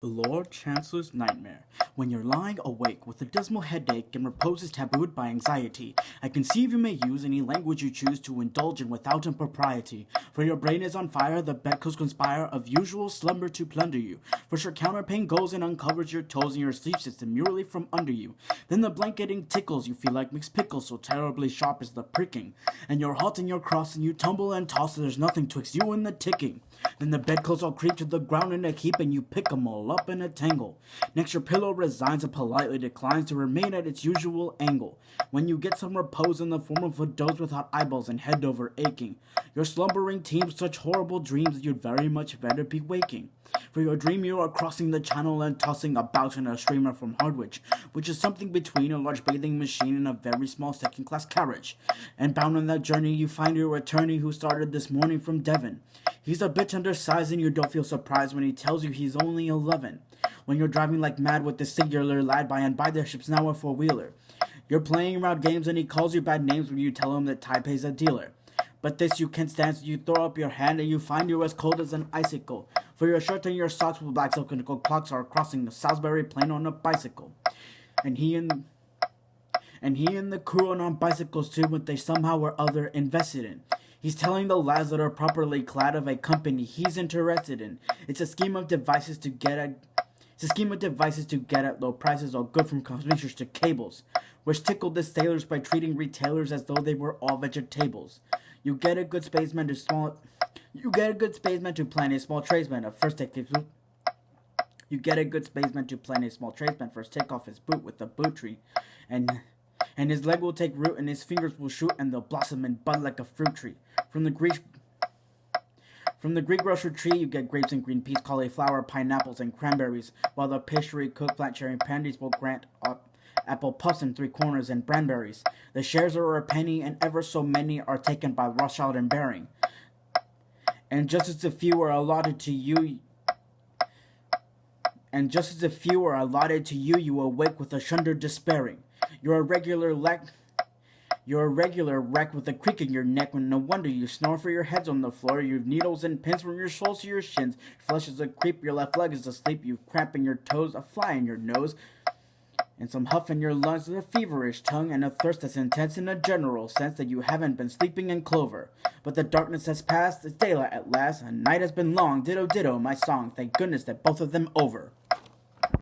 The Lord Chancellor's Nightmare. When you're lying awake with a dismal headache and repose is tabooed by anxiety, I conceive you may use any language you choose to indulge in without impropriety. For your brain is on fire, the bedclothes conspire of usual slumber to plunder you. For your counterpane goes and uncovers your toes and your sleep system merely from under you. Then the blanketing tickles, you feel like mixed pickles, so terribly sharp is the pricking. And you're halt and you're cross and you tumble and toss, and there's nothing twixt you and the ticking. Then the bedclothes all creep to the ground in a heap and you pick 'em all up in a tangle. Next your pillow resigns and politely declines to remain at its usual angle. When you get some repose in the form of a doze without eyeballs and head over aching, your slumbering teams such horrible dreams that you'd very much better be waking. For your dream you are crossing the channel and tossing about in a streamer from Hardwich, which is something between a large bathing machine and a very small second-class carriage. And bound on that journey you find your attorney who started this morning from Devon. He's a bit undersized and you don't feel surprised when he tells you he's only 11. When you're driving like mad with the singular lad by and by their ship's now a four-wheeler. You're playing around games and he calls you bad names when you tell him that Taipei's a dealer. But this you can't stand, so you throw up your hand and you find you're as cold as an icicle. For your shirt and your socks with black silk and gold clocks are crossing the Salisbury Plain on a bicycle. And he and the crew are on bicycles too, but they somehow or other invested in. He's telling the lads that are properly clad of a company he's interested in. It's a scheme of devices to get at low prices, all good from cosmetics to cables, which tickled the sailors by treating retailers as though they were all vegetables. You get a good spaceman to plan a small tradesman. You get a good spaceman to plan a small tradesman first take off his boot with the boot tree, and his leg will take root and his fingers will shoot and they'll blossom and bud like a fruit tree. From the Greek grocery tree you get grapes and green peas, cauliflower, pineapples, and cranberries, while the pastry cook plant cherry pandies will grant apple puffs in three corners and branberries. The shares are a penny and ever so many are taken by Rothschild and Baring. And just as a few are allotted to you, you awake with a shudder despairing. You're a regular wreck with a creak in your neck, when no wonder you snore, for your head's on the floor. You've needles and pins from your soles to your shins. Your flesh is a creep, your left leg is asleep. You've cramp in your toes, a fly in your nose, and some huff in your lungs, with a feverish tongue, and a thirst that's intense in a general sense that you haven't been sleeping in clover. But the darkness has passed, it's daylight at last, and night has been long. Ditto ditto, my song, thank goodness that both of them over.